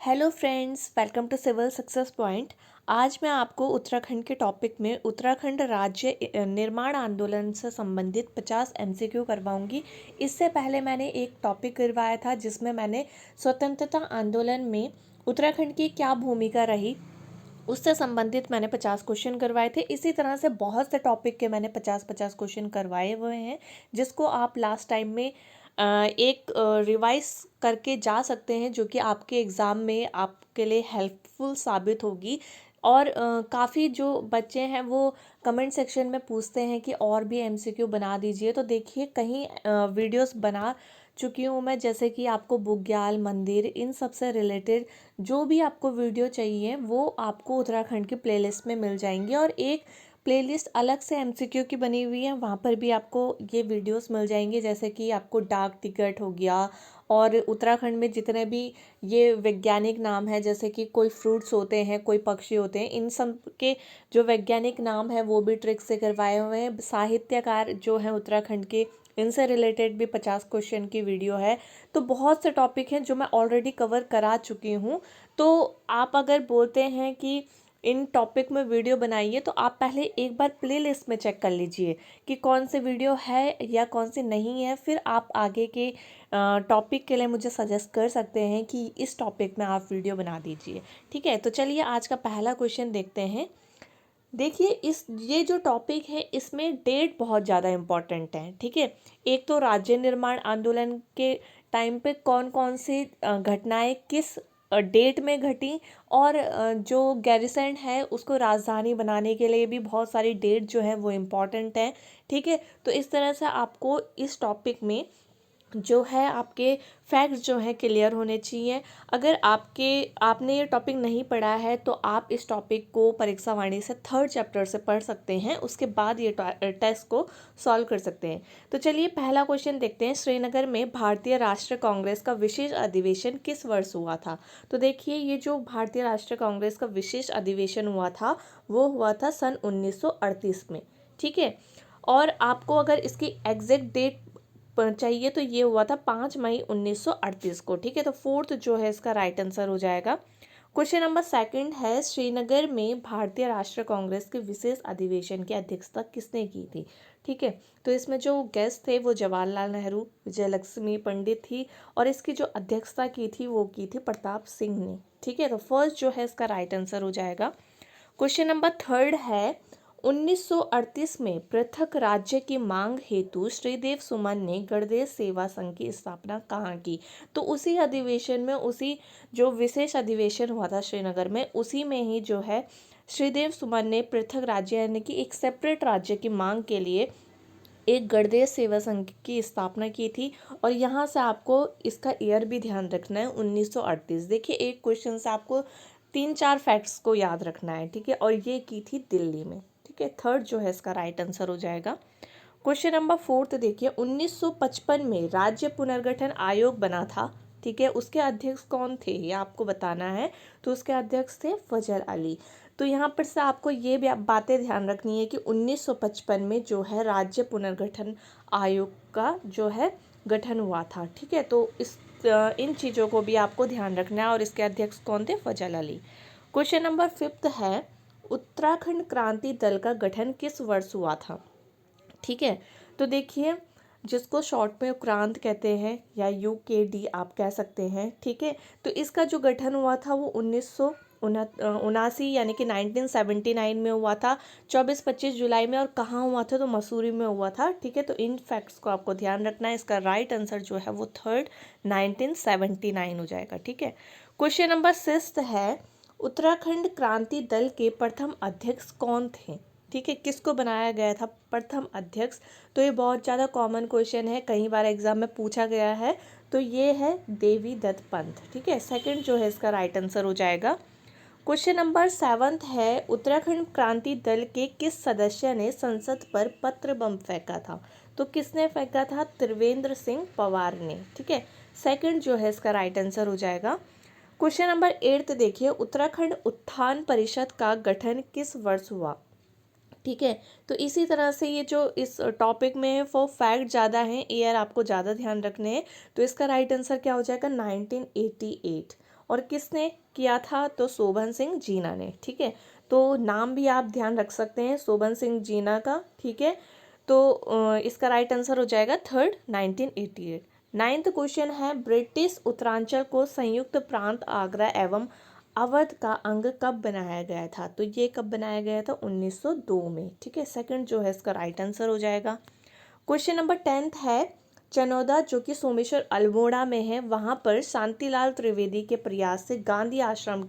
Hello friends, welcome to civil success point. आज मैं आपको उत्तराखंड के टॉपिक में उत्तराखंड राज्य निर्माण आंदोलन से संबंधित 50 एमसीक्यू करवाऊंगी। इससे पहले मैंने एक टॉपिक करवाया था जिसमें मैंने स्वतंत्रता आंदोलन में उत्तराखंड की क्या भूमिका रही, उससे संबंधित मैंने 50 क्वेश्चन करवाए थे। इसी तरह से बहुत से टॉपिक के मैंने 50-50 क्वेश्चन करवाए हुए हैं, जिसको आप लास्ट टाइम में एक रिवाइज करके जा सकते हैं, जो कि आपके एग्ज़ाम में आपके लिए हेल्पफुल साबित होगी। और काफ़ी जो बच्चे हैं वो कमेंट सेक्शन में पूछते हैं कि और भी एमसीक्यू बना दीजिए, तो देखिए कहीं वीडियोस बना चुकी हूँ मैं, जैसे कि आपको बुग्याल मंदिर इन सब से रिलेटेड जो भी आपको वीडियो चाहिए वो आपको उत्तराखंड की प्लेलिस्ट में मिल जाएंगी। और एक प्लेलिस्ट अलग से एमसीक्यू की बनी हुई है, वहाँ पर भी आपको ये वीडियोस मिल जाएंगे, जैसे कि आपको डाक टिकट हो गया और उत्तराखंड में जितने भी ये वैज्ञानिक नाम है, जैसे कि कोई फ्रूट्स होते हैं, कोई पक्षी होते हैं, इन सब के जो वैज्ञानिक नाम है वो भी ट्रिक से करवाए हुए हैं। साहित्यकार जो हैं उत्तराखंड के, इनसे रिलेटेड भी 50 क्वेश्चन की वीडियो है। तो बहुत से टॉपिक हैं जो मैं ऑलरेडी कवर करा चुकी हूँ। तो आप अगर बोलते हैं कि इन टॉपिक में वीडियो बनाइए, तो आप पहले एक बार प्लेलिस्ट में चेक कर लीजिए कि कौन सी वीडियो है या कौन सी नहीं है। फिर आप आगे के टॉपिक के लिए मुझे सजेस्ट कर सकते हैं कि इस टॉपिक में आप वीडियो बना दीजिए। ठीक है, तो चलिए आज का पहला क्वेश्चन देखते हैं। देखिए, ये जो टॉपिक है इसमें डेट बहुत ज़्यादा इम्पॉर्टेंट है। ठीक है, एक तो राज्य निर्माण आंदोलन के टाइम पे कौन कौन सी घटनाएं किस डेट में घटी, और जो गैरिसन है उसको राजधानी बनाने के लिए भी बहुत सारी डेट जो है वो इम्पॉर्टेंट है। ठीक है, तो इस तरह से आपको इस टॉपिक में जो है आपके फैक्ट्स जो हैं क्लियर होने चाहिए। अगर आपने ये टॉपिक नहीं पढ़ा है तो आप इस टॉपिक को परीक्षा वाणी से 3rd चैप्टर से पढ़ सकते हैं, उसके बाद ये टेस्ट को सॉल्व कर सकते हैं। तो चलिए पहला क्वेश्चन देखते हैं। श्रीनगर में भारतीय राष्ट्रीय कांग्रेस का विशेष अधिवेशन किस वर्ष हुआ था? तो देखिए, ये जो भारतीय राष्ट्रीय कांग्रेस का विशेष अधिवेशन हुआ था वो हुआ था सन 1938 में। ठीक है, और आपको अगर इसकी एग्जैक्ट डेट चाहिए तो ये हुआ था 5 मई 1938 को। ठीक है, तो 4th जो है इसका राइट आंसर हो जाएगा। क्वेश्चन नंबर 2 है, श्रीनगर में भारतीय राष्ट्रीय कांग्रेस के विशेष अधिवेशन की अध्यक्षता किसने की थी? ठीक है, तो इसमें जो गेस्ट थे वो जवाहरलाल नेहरू, विजयलक्ष्मी पंडित थी, और इसकी जो अध्यक्षता की थी वो की थी प्रताप सिंह ने। ठीक है, तो फर्स्ट जो है इसका राइट आंसर हो जाएगा। क्वेश्चन नंबर 3 है, 1938 में पृथक राज्य की मांग हेतु श्रीदेव सुमन ने गणदेश सेवा संघ की स्थापना कहाँ की? तो उसी अधिवेशन में, उसी जो विशेष अधिवेशन हुआ था श्रीनगर में, उसी में ही जो है श्रीदेव सुमन ने पृथक राज्य यानी कि एक सेपरेट राज्य की मांग के लिए एक गणदेश सेवा संघ की स्थापना की थी। और यहाँ से आपको इसका ईयर भी ध्यान रखना है, 1938। देखिए, एक क्वेश्चन से आपको 3-4 फैक्ट्स को याद रखना है। ठीक है, और ये की थी दिल्ली में। ठीक है, 3rd जो है इसका राइट आंसर हो जाएगा। क्वेश्चन नंबर 4 देखिए, 1955 में राज्य पुनर्गठन आयोग बना था। ठीक है, उसके अध्यक्ष कौन थे ये आपको बताना है। तो उसके अध्यक्ष थे फजल अली। तो यहाँ पर से आपको ये भी बातें ध्यान रखनी है कि 1955 में जो है राज्य पुनर्गठन आयोग का जो है गठन हुआ था। ठीक है, तो इन चीज़ों को भी आपको ध्यान रखना है। और इसके अध्यक्ष कौन थे? फजल अली। क्वेश्चन नंबर 5 है, उत्तराखंड क्रांति दल का गठन किस वर्ष हुआ था? ठीक है, तो देखिए, जिसको शॉर्ट में उक्रांत कहते हैं या यूकेडी आप कह सकते हैं। ठीक है, तो इसका जो गठन हुआ था वो 1979 यानी कि 1979 में हुआ था, 24-25 जुलाई में। और कहाँ हुआ था? तो मसूरी में हुआ था। ठीक है, तो इन फैक्ट्स को आपको ध्यान रखना है। इसका राइट आंसर जो है वो 3rd 1979 हो जाएगा। ठीक है, क्वेश्चन नंबर 6 है, उत्तराखंड क्रांति दल के प्रथम अध्यक्ष कौन थे? ठीक है, किसको बनाया गया था प्रथम अध्यक्ष? तो ये बहुत ज़्यादा कॉमन क्वेश्चन है, कई बार एग्जाम में पूछा गया है। तो ये है देवी दत्त पंत। ठीक है, 2nd जो है इसका राइट आंसर हो जाएगा। क्वेश्चन नंबर 7 है, उत्तराखंड क्रांति दल के किस सदस्य ने संसद पर पत्र बम फेंका था? तो किसने फेंका था? त्रिवेंद्र सिंह पवार ने। ठीक है, 2nd जो है इसका राइट आंसर हो जाएगा। क्वेश्चन नंबर 8 देखिए, उत्तराखंड उत्थान परिषद का गठन किस वर्ष हुआ? ठीक है, तो इसी तरह से ये जो इस टॉपिक में वो फैक्ट ज़्यादा हैं, ईयर आपको ज़्यादा ध्यान रखने हैं। तो इसका राइट आंसर क्या हो जाएगा? 1988। और किसने किया था, तो शोभन सिंह जीना ने। ठीक है, तो नाम भी आप ध्यान रख सकते हैं शोभन सिंह जीना का। ठीक है, तो इसका राइट आंसर हो जाएगा थर्ड 1988। नाइन्थ क्वेश्चन है, ब्रिटिश उत्तरांचल को संयुक्त प्रांत आगरा एवं अवध का अंग कब बनाया गया था, तो ये कब बनाया गया था, 1902 में। ठीक है, सेकंड जो है इसका राइट आंसर हो जाएगा। क्वेश्चन नंबर 10th है, चनौदा जो कि सोमेश्वर अल्मोड़ा में है, वहाँ पर शांतिलाल त्रिवेदी के प्रयास से गांधी आश्रम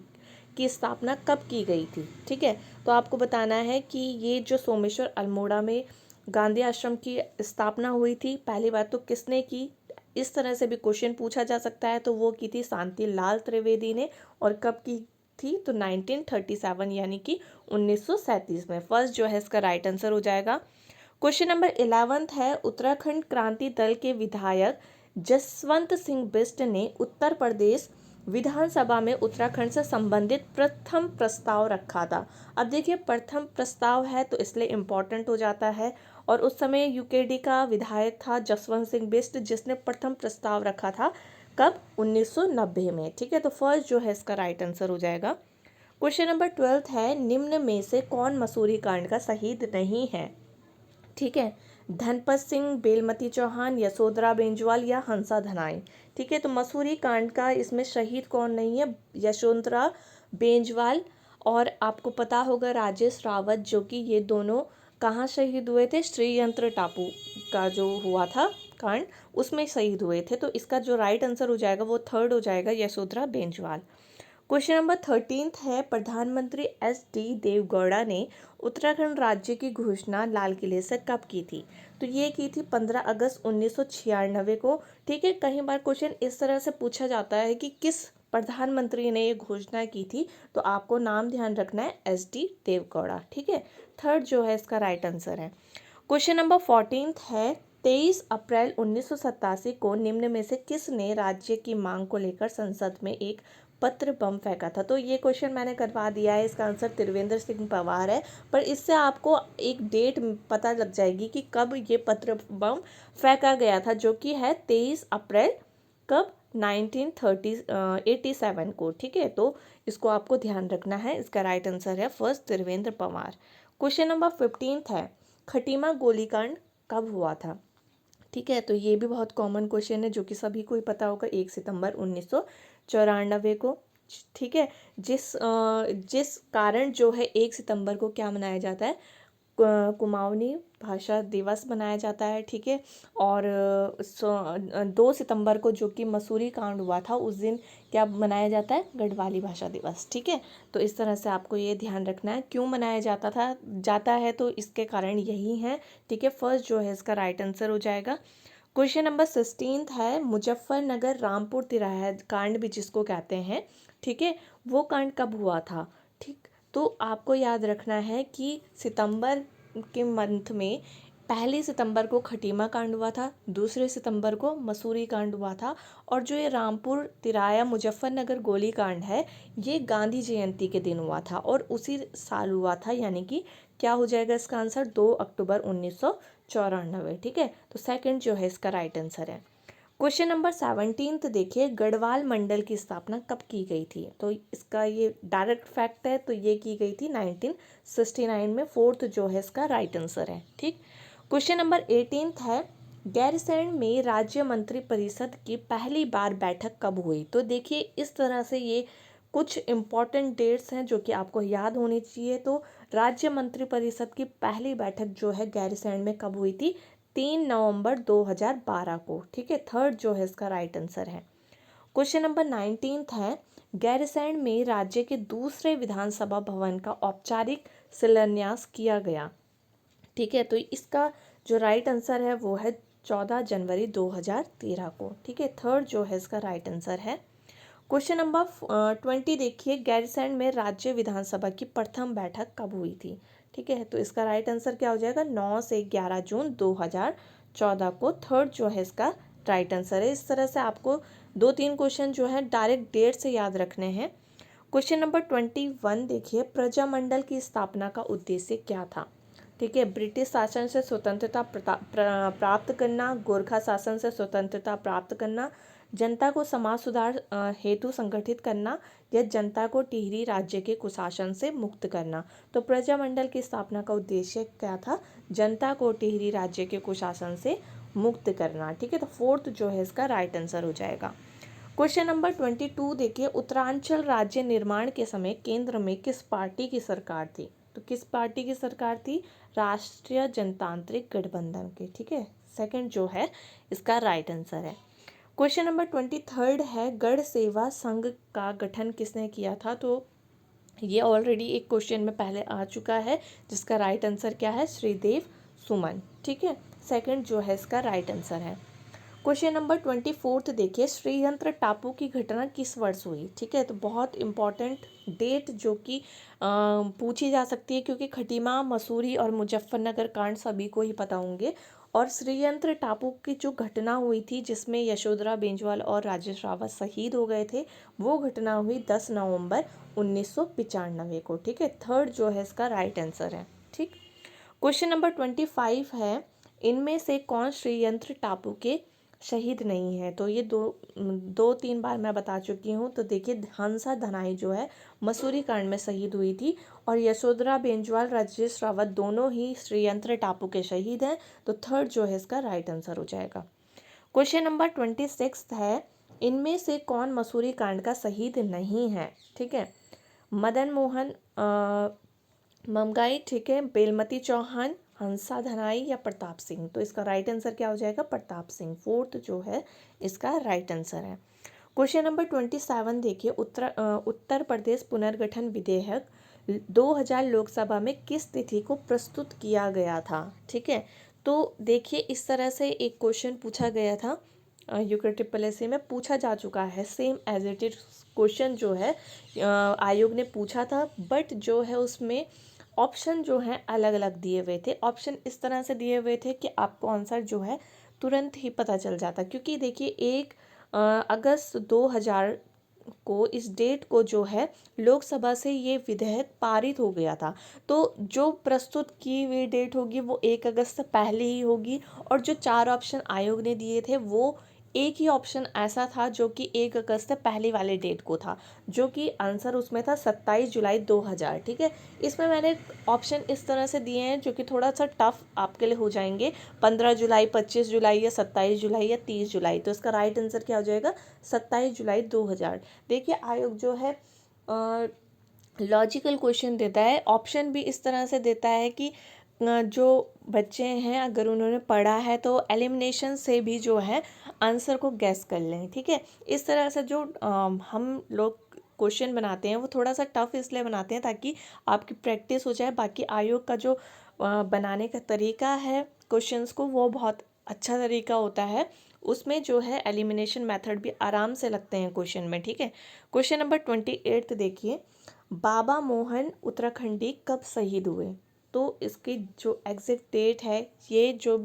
की स्थापना कब की गई थी। ठीक है, तो आपको बताना है कि ये जो सोमेश्वर अल्मोड़ा में गांधी आश्रम की स्थापना हुई थी, पहली बात तो किसने की, इस तरह से भी क्वेश्चन पूछा जा सकता है, तो वो की थी शांतिलाल त्रिवेदी ने। और कब की थी, तो 1937 यानी कि 1937 में। फर्स्ट जो है इसका राइट आंसर हो जाएगा। क्वेश्चन नंबर 11 है, उत्तराखंड क्रांति दल के विधायक जसवंत सिंह बिष्ट ने उत्तर प्रदेश विधानसभा में उत्तराखंड से संबंधित प्रथम प्रस्ताव रखा था। अब देखिए प्रथम प्रस्ताव है तो इसलिए इम्पोर्टेंट हो जाता है, और उस समय यूकेडी का विधायक था जसवंत सिंह बिष्ट, जिसने प्रथम प्रस्ताव रखा था कब, 1990 में। ठीक है, तो फर्स्ट जो है इसका राइट आंसर हो जाएगा। क्वेश्चन नंबर 12 है, निम्न में से कौन मसूरी कांड का शहीद नहीं है। ठीक है, धनपत सिंह, बेलमती चौहान, यशोधरा बेंजवाल या हंसा धनाई। ठीक है, तो मसूरी कांड का इसमें शहीद कौन नहीं है, यशोधरा बेंजवाल। और आपको पता होगा राजेश रावत, जो कि ये दोनों कहाँ शहीद हुए थे, श्रीयंत्र टापू का जो हुआ था कांड, उसमें शहीद हुए थे। तो इसका जो राइट आंसर हो जाएगा वो थर्ड हो जाएगा, यशोधरा बेंजवाल। क्वेश्चन नंबर 13 है, प्रधानमंत्री SD देवगौड़ा ने उत्तराखंड राज्य की घोषणा लाल किले से कब की थी, तो ये की थी 15 अगस्त 1996 को। ठीक है, कई बार क्वेश्चन इस तरह से पूछा जाता है कि किस प्रधानमंत्री ने ये घोषणा की थी, तो आपको नाम ध्यान रखना है SD देवगौड़ा। ठीक है, थर्ड जो है इसका राइट आंसर है। क्वेश्चन नंबर 14 है, 23 अप्रैल 1987 को निम्न में से किसने राज्य की मांग को लेकर संसद में एक पत्र बम फेंका था, तो ये क्वेश्चन मैंने करवा दिया है, इसका आंसर त्रिवेंद्र सिंह पवार है। पर इससे आपको एक डेट पता लग जाएगी कि कब ये पत्र बम फेंका गया था, जो कि है 23 अप्रैल कब, 1987 को। ठीक है, तो इसको आपको ध्यान रखना है, इसका राइट आंसर है first Trivendra Pawar. Question number 15 है, खटीमा गोलीकांड कब हुआ था। ठीक है, तो ये भी बहुत कॉमन क्वेश्चन है, जो कि सभी को ही पता होगा, 1 सितंबर 1994 को। ठीक है, जिस कारण जो है 1 सितंबर को क्या मनाया जाता है, कुमाऊनी भाषा दिवस मनाया जाता है। ठीक है, और 2 सितंबर को जो कि मसूरी कांड हुआ था, उस दिन क्या मनाया जाता है, गढ़वाली भाषा दिवस। ठीक है, तो इस तरह से आपको ये ध्यान रखना है क्यों मनाया जाता है, तो इसके कारण यही है। ठीक है, फर्स्ट जो है इसका राइट आंसर हो जाएगा। क्वेश्चन नंबर 16 है, मुजफ्फरनगर रामपुर तिराहा कांड भी जिसको कहते हैं, ठीक है, वो कांड कब हुआ था। ठीक, तो आपको याद रखना है कि सितंबर के मंथ में 1 सितंबर को खटीमा कांड हुआ था, 2 सितंबर को मसूरी कांड हुआ था, और जो ये रामपुर तिराया मुजफ्फरनगर गोली कांड है, ये गांधी जयंती के दिन हुआ था और उसी साल हुआ था, यानी कि क्या हो जाएगा इसका आंसर, 2 अक्टूबर 1994। ठीक है, तो सेकंड जो है इसका राइट आंसर है। क्वेश्चन नंबर 17 देखिए, गढ़वाल मंडल की स्थापना कब की गई थी, तो इसका ये डायरेक्ट फैक्ट है, तो ये की गई थी 1969 में। फोर्थ जो है इसका राइट आंसर है। ठीक, क्वेश्चन नंबर 18 है, गैरसैंण में राज्य मंत्री परिषद की पहली बार बैठक कब हुई, तो देखिए इस तरह से ये कुछ इम्पॉर्टेंट डेट्स हैं जो कि आपको याद होनी चाहिए। तो राज्य मंत्री परिषद की पहली बैठक जो है गैरसैंण में कब हुई थी, 3 नवंबर 2012 को। ठीक है, थर्ड जो है इसका राइट आंसर है। क्वेश्चन नंबर 19 है, गैरसैंण में राज्य के दूसरे विधानसभा भवन का औपचारिक शिलान्यास किया गया। ठीक है, तो इसका जो राइट आंसर है वो है 14 जनवरी 2013 को। ठीक है, थर्ड जो है इसका राइट आंसर है। क्वेश्चन नंबर 20 देखिए, गैरसैंण में राज्य विधानसभा की प्रथम बैठक कब हुई थी। ठीक है, तो इसका राइट आंसर क्या हो जाएगा, 9 से 11 जून 2014 को। थर्ड जो है इसका राइट आंसर है। इस तरह से आपको 2-3 क्वेश्चन जो है डायरेक्ट डेट से याद रखने हैं। क्वेश्चन नंबर 21 देखिए, प्रजामंडल की स्थापना का उद्देश्य क्या था। ठीक है, ब्रिटिश शासन से स्वतंत्रता प्राप्त करना, गोरखा शासन से स्वतंत्रता प्राप्त करना, जनता को समाज सुधार हेतु संगठित करना या जनता को टिहरी राज्य के कुशासन से मुक्त करना। तो प्रजामंडल की स्थापना का उद्देश्य क्या था? जनता को टिहरी राज्य के कुशासन से मुक्त करना। ठीक है, तो फोर्थ जो है इसका राइट आंसर हो जाएगा। क्वेश्चन नंबर 22 देखिए, उत्तरांचल राज्य निर्माण के समय केंद्र में किस पार्टी की सरकार थी? तो किस पार्टी की सरकार थी? राष्ट्रीय जनतांत्रिक गठबंधन की। ठीक है, सेकंड जो है इसका राइट आंसर है। क्वेश्चन नंबर 23 है, गढ़ सेवा संघ का गठन किसने किया था? तो ये ऑलरेडी एक क्वेश्चन में पहले आ चुका है, जिसका राइट आंसर क्या है? श्रीदेव सुमन। ठीक है, सेकंड जो है इसका राइट आंसर है। क्वेश्चन नंबर 24 देखिए, श्रीयंत्र टापू की घटना किस वर्ष हुई? ठीक है, तो बहुत इंपॉर्टेंट डेट जो कि पूछी जा सकती है, क्योंकि खटीमा, मसूरी और मुजफ्फरनगर कांड सभी को ही पता होंगे। और श्रीयंत्र टापू की जो घटना हुई थी, जिसमें यशोधरा बेंजवाल और राजेश रावत शहीद हो गए थे, वो घटना हुई 10 नवंबर 1995 को। ठीक है, थर्ड जो है इसका राइट आंसर है। ठीक, क्वेश्चन नंबर 25 है, इनमें से कौन श्रीयंत्र टापू के शहीद नहीं है? तो ये दो तीन बार मैं बता चुकी हूँ। तो देखिए, हंसा धनाई जो है मसूरी कांड में शहीद हुई थी, और यशोधरा बेंजवाल, राजेश रावत दोनों ही श्रीयंत्र टापू के शहीद हैं। तो थर्ड जो है इसका राइट आंसर हो जाएगा। क्वेश्चन नंबर 26 है, इनमें से कौन मसूरी कांड का शहीद नहीं है? ठीक है, मदन मोहन ममगाई, ठीक है, बेलमती चौहान, हंसा धनाई या प्रताप सिंह? तो इसका राइट आंसर क्या हो जाएगा? प्रताप सिंह। फोर्थ जो है इसका राइट आंसर है। क्वेश्चन नंबर 27 देखिए, उत्तर प्रदेश पुनर्गठन विधेयक 2000 लोकसभा में किस तिथि को प्रस्तुत किया गया था? ठीक है, तो देखिए, इस तरह से एक क्वेश्चन पूछा गया था, यूके ट्रिपल एस में पूछा जा चुका है, same as it is question जो है आयोग ने पूछा था, बट जो है उसमें ऑप्शन जो है अलग अलग दिए हुए थे। ऑप्शन इस तरह से दिए हुए थे कि आपको आंसर जो है तुरंत ही पता चल जाता, क्योंकि देखिए 1 अगस्त 2000 को, इस डेट को जो है लोकसभा से ये विधेयक पारित हो गया था। तो जो प्रस्तुत की हुई डेट होगी वो 1 अगस्त से पहले ही होगी, और जो 4 ऑप्शन आयोग ने दिए थे वो एक ही ऑप्शन ऐसा था जो कि 1 अगस्त से पहले वाले डेट को था, जो कि आंसर उसमें था 27 जुलाई 2000। ठीक है, इसमें मैंने ऑप्शन इस तरह से दिए हैं जो कि थोड़ा सा टफ आपके लिए हो जाएंगे, 15 जुलाई, 25 जुलाई या 27 जुलाई या 30 जुलाई। तो इसका राइट आंसर क्या हो जाएगा? 27 जुलाई 2000। देखिए, आयोग जो है लॉजिकल क्वेश्चन देता है, ऑप्शन भी इस तरह से देता है कि जो बच्चे हैं अगर उन्होंने पढ़ा है तो एलिमिनेशन से भी जो है आंसर को गैस कर लें। ठीक है, इस तरह से जो हम लोग क्वेश्चन बनाते हैं वो थोड़ा सा टफ इसलिए बनाते हैं ताकि आपकी प्रैक्टिस हो जाए। बाकी आयोग का जो बनाने का तरीका है क्वेश्चंस को, वो बहुत अच्छा तरीका होता है, उसमें जो है एलिमिनेशन मेथड भी आराम से लगते हैं क्वेश्चन में। ठीक है, क्वेश्चन नंबर 28 देखिए, बाबा मोहन उत्तराखंडी कब शहीद हुए? तो इसकी जो एग्जैक्ट डेट है, ये जो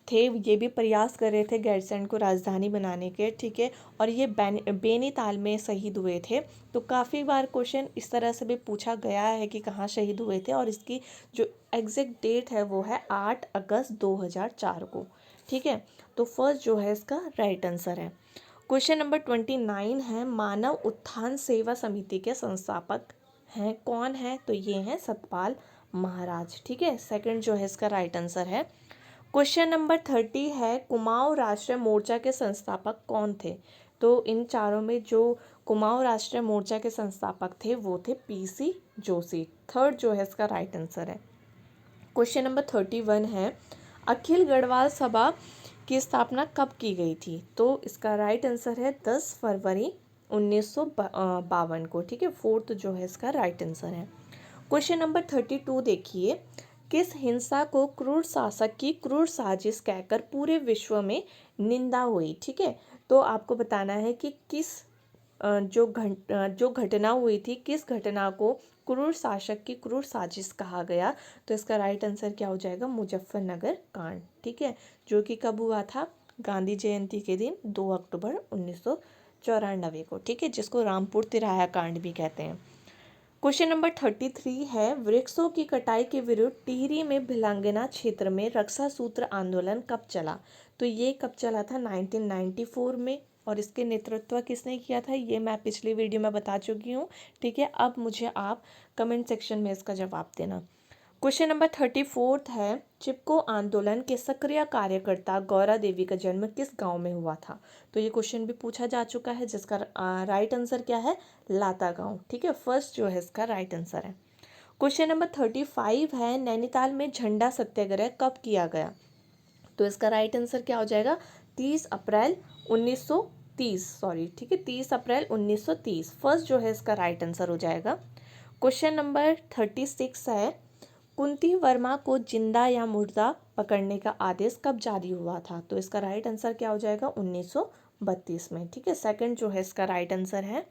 थे ये भी प्रयास कर रहे थे गैरसैंण को राजधानी बनाने के। ठीक है, और ये बेनीताल में शहीद हुए थे। तो काफ़ी बार क्वेश्चन इस तरह से भी पूछा गया है कि कहाँ शहीद हुए थे, और इसकी जो एग्जैक्ट डेट है वो है 8 अगस्त 2004 को। ठीक है, तो फर्स्ट जो है इसका राइट आंसर है। क्वेश्चन नंबर 29 है, मानव उत्थान सेवा समिति के संस्थापक हैं कौन है? तो ये हैं सतपाल महाराज। ठीक है, सेकंड जो है इसका राइट आंसर है। क्वेश्चन नंबर 30 है, कुमाऊं राष्ट्रीय मोर्चा के संस्थापक कौन थे? तो इन चारों में जो कुमाऊं राष्ट्रीय मोर्चा के संस्थापक थे वो थे PC जोशी। थर्ड जो है इसका राइट आंसर है। क्वेश्चन नंबर 31 है, अखिल गढ़वाल सभा की स्थापना कब की गई थी? तो इसका राइट आंसर है 10 फरवरी 1952 को। ठीक है, फोर्थ जो है इसका राइट आंसर है। क्वेश्चन नंबर 32 देखिए, किस हिंसा को क्रूर शासक की क्रूर साजिश कहकर पूरे विश्व में निंदा हुई? ठीक है, तो आपको बताना है कि किस जो घटना हुई थी, किस घटना को क्रूर शासक की क्रूर साजिश कहा गया? तो इसका राइट आंसर क्या हो जाएगा? मुजफ्फरनगर कांड। ठीक है, जो कि कब हुआ था? गांधी जयंती के दिन 2 अक्टूबर 1994 को। ठीक है, जिसको रामपुर तिराया कांड भी कहते हैं। क्वेश्चन नंबर 33 है, वृक्षों की कटाई के विरुद्ध टिहरी में भिलांगना क्षेत्र में रक्षा सूत्र आंदोलन कब चला? तो ये कब चला था? 1994 में, और इसके नेतृत्व किसने किया था ये मैं पिछली वीडियो में बता चुकी हूँ। ठीक है, अब मुझे आप कमेंट सेक्शन में इसका जवाब देना। क्वेश्चन नंबर 34 है, चिपको आंदोलन के सक्रिय कार्यकर्ता गौरा देवी का जन्म किस गांव में हुआ था। तो ये क्वेश्चन भी पूछा जा चुका है, जिसका राइट आंसर क्या है, लाता गांव। ठीक है, फर्स्ट जो है इसका राइट आंसर है। क्वेश्चन नंबर 35 है, नैनीताल में झंडा सत्याग्रह कब किया गया। तो इसका राइट आंसर क्या हो जाएगा, 30 अप्रैल 1930, सॉरी ठीक है 30 अप्रैल 1930, फर्स्ट जो है इसका राइट आंसर हो जाएगा। क्वेश्चन नंबर 36 है, कुंती वर्मा को जिंदा या मुर्दा पकड़ने का आदेश कब जारी हुआ था। तो इसका राइट आंसर क्या हो जाएगा, 1932 में। ठीक है, सेकंड जो है इसका राइट आंसर है।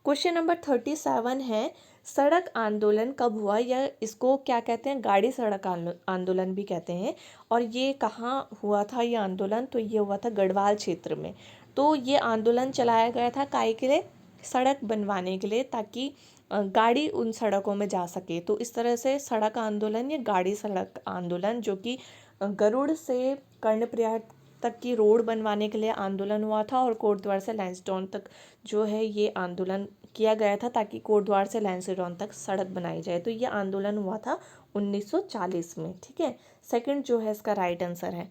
क्वेश्चन नंबर 37 है, सड़क आंदोलन कब हुआ, या इसको क्या कहते हैं, गाड़ी सड़क आंदोलन भी कहते हैं। और ये कहाँ हुआ था ये आंदोलन, तो ये हुआ था गढ़वाल क्षेत्र में। तो ये आंदोलन चलाया गया था काहे के लिए, सड़क बनवाने के लिए, ताकि गाड़ी उन सड़कों में जा सके। तो इस तरह से सड़क आंदोलन या गाड़ी सड़क आंदोलन, जो कि गरुड़ से कर्णप्रयाग तक की रोड बनवाने के लिए आंदोलन हुआ था, और कोटद्वार से लैंसडाउन तक जो है ये आंदोलन किया गया था, ताकि कोटद्वार से लैंसडाउन तक सड़क बनाई जाए। तो ये आंदोलन हुआ था 1940 में। ठीक है, सेकंड जो है इसका राइट आंसर है।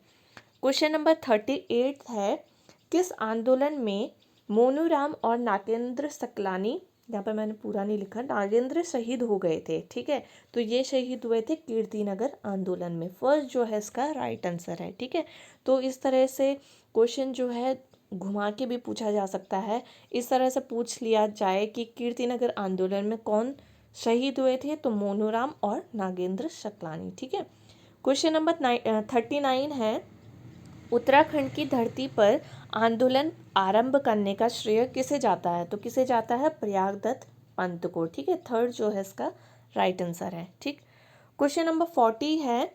क्वेश्चन नंबर 38 है, किस आंदोलन में मोनूराम और नागेंद्र सकलानी, यहाँ पर मैंने पूरा नहीं लिखा, नागेंद्र शहीद हो गए थे। ठीक है, तो ये शहीद हुए थे कीर्तिनगर आंदोलन में, फर्स्ट जो है इसका राइट आंसर है। ठीक है, तो इस तरह से क्वेश्चन जो है घुमा के भी पूछा जा सकता है। इस तरह से पूछ लिया जाए कि कीर्तिनगर आंदोलन में कौन शहीद हुए थे, तो मोनूराम और नागेंद्र सकलानी। ठीक है, क्वेश्चन नंबर 39 है, उत्तराखंड की धरती पर आंदोलन आरंभ करने का श्रेय किसे जाता है। तो किसे जाता है, प्रयागदत्त पंत को। ठीक है, थर्ड जो है इसका राइट आंसर है। ठीक, क्वेश्चन नंबर 40 है,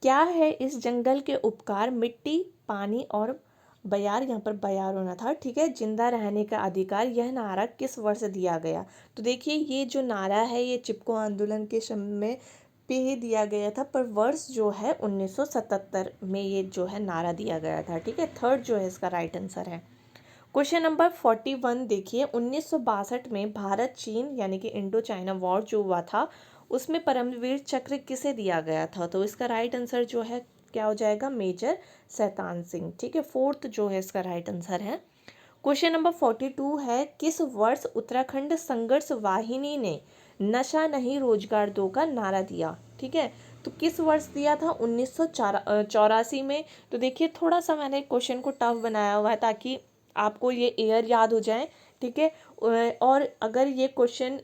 क्या है इस जंगल के उपकार, मिट्टी, पानी और बयार, यहाँ पर बयार होना था। ठीक है, जिंदा रहने का अधिकार, यह नारा किस वर्ष दिया गया। तो देखिए ये जो नारा है ये चिपको आंदोलन के समय पे ही दिया गया था, पर वर्ष जो है 1977 में ये जो है नारा दिया गया था। ठीक है, थर्ड जो है इसका राइट आंसर है। क्वेश्चन नंबर 41 देखिए, 1962 में भारत चीन यानी कि इंडो चाइना वॉर जो हुआ था, उसमें परमवीर चक्र किसे दिया गया था। तो इसका राइट आंसर जो है क्या हो जाएगा, मेजर शैतान सिंह। ठीक है, फोर्थ जो है इसका राइट आंसर है। क्वेश्चन नंबर 42 है, किस वर्ष उत्तराखंड संघर्ष वाहिनी ने नशा नहीं रोजगार दो का नारा दिया। ठीक है, तो किस वर्ष दिया था, 1984 में। तो देखिए थोड़ा सा मैंने क्वेश्चन को टफ बनाया हुआ है, ताकि आपको ये ईयर याद हो जाए। ठीक है, और अगर ये क्वेश्चन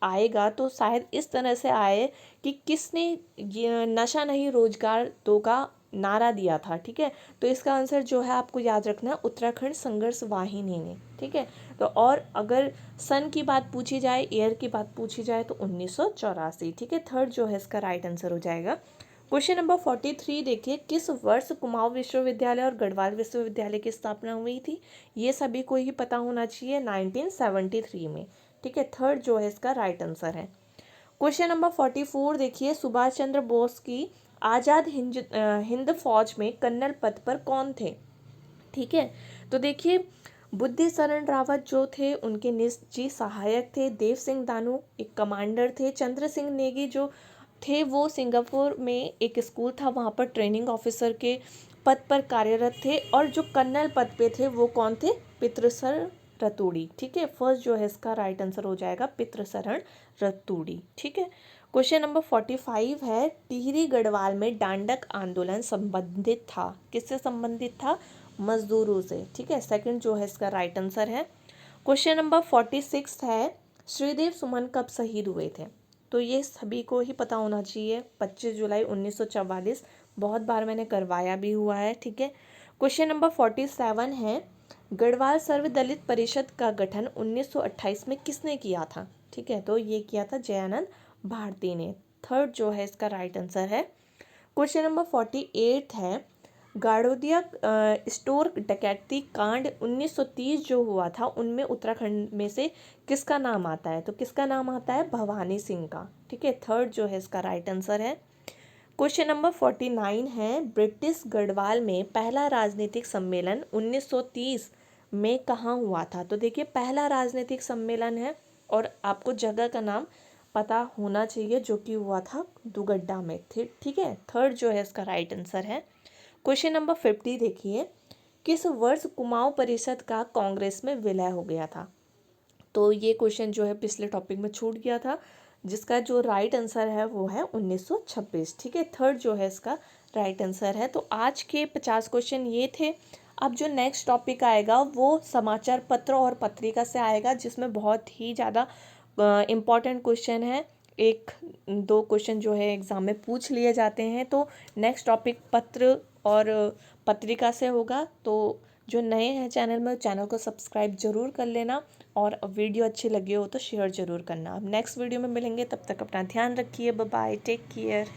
आएगा तो शायद इस तरह से आए कि किसने ये नशा नहीं रोजगार दो का नारा दिया था। ठीक है, तो इसका आंसर जो है आपको याद रखना है, उत्तराखंड संघर्ष वाहिनी ने। ठीक है, तो और अगर सन की बात पूछी जाए, ईयर की बात पूछी जाए, तो 1984। ठीक है, थर्ड जो है इसका राइट आंसर हो जाएगा। क्वेश्चन नंबर 43 देखिए, किस वर्ष कुमाऊं विश्वविद्यालय और गढ़वाल विश्वविद्यालय की स्थापना हुई थी। ये सभी को ही पता होना चाहिए, 1973 में। ठीक है, थर्ड जो है इसका राइट आंसर है। क्वेश्चन नंबर 44 देखिए, सुभाष चंद्र बोस की आज़ाद हिंद फौज में कर्नल पद पर कौन थे। ठीक है, तो देखिए बुद्धि शरण रावत जो थे उनके निजी सहायक थे, देव सिंह दानू एक कमांडर थे, चंद्र सिंह नेगी जो थे वो सिंगापुर में एक स्कूल था वहाँ पर ट्रेनिंग ऑफिसर के पद पर कार्यरत थे, और जो कर्नल पद पे थे वो कौन थे, पितृसर रतूड़ी। ठीक है, फर्स्ट जो है इसका राइट आंसर हो जाएगा, पितृसरण रतूड़ी। ठीक है, क्वेश्चन नंबर 45 है, टिहरी गढ़वाल में डांडक आंदोलन संबंधित था, किससे संबंधित था, मजदूरों से। ठीक है, सेकंड जो है इसका राइट आंसर है। क्वेश्चन नंबर 46 है, श्रीदेव सुमन कब शहीद हुए थे। तो ये सभी को ही पता होना चाहिए, 25 जुलाई 1944, बहुत बार मैंने करवाया भी हुआ है। ठीक है, क्वेश्चन नंबर 47 है, गढ़वाल सर्वदलित परिषद का गठन 1928 में किसने किया था। ठीक है, तो ये किया था जयानंद भारती ने, थर्ड जो है इसका राइट आंसर है। क्वेश्चन नंबर 48 है, गाड़ोदिया स्टोर डकैती कांड 1930 जो हुआ था, उनमें उत्तराखंड में से किसका नाम आता है। तो किसका नाम आता है, भवानी सिंह का। ठीक है, थर्ड जो है इसका राइट आंसर है। क्वेश्चन नंबर 49 है, ब्रिटिश गढ़वाल में पहला राजनीतिक सम्मेलन 1930 में कहाँ हुआ था? तो देखिए पहला राजनीतिक सम्मेलन है और आपको जगह का नाम पता होना चाहिए, जो कि हुआ था दुगड्डा में। ठीक है, थर्ड जो है इसका राइट आंसर है। क्वेश्चन नंबर 50 देखिए, किस वर्ष कुमाऊं परिषद का कांग्रेस में विलय हो गया था? तो ये क्वेश्चन जो है पिछले टॉपिक में छूट गया था, जिसका जो राइट आंसर है वो है 1926। ठीक है, थर्ड जो है इसका राइट आंसर है। तो आज के 50 क्वेश्चन ये थे। अब जो नेक्स्ट टॉपिक आएगा वो समाचार पत्र और पत्रिका से आएगा, जिसमें बहुत ही ज़्यादा इम्पॉर्टेंट क्वेश्चन है। एक दो क्वेश्चन जो है एग्ज़ाम में पूछ लिए जाते हैं। तो नेक्स्ट टॉपिक पत्र और पत्रिका से होगा। तो जो नए हैं चैनल में, चैनल को सब्सक्राइब जरूर कर लेना, और वीडियो अच्छी लगी हो तो शेयर ज़रूर करना। अब नेक्स्ट वीडियो में मिलेंगे, तब तक अपना ध्यान रखिए। Bye bye, take care.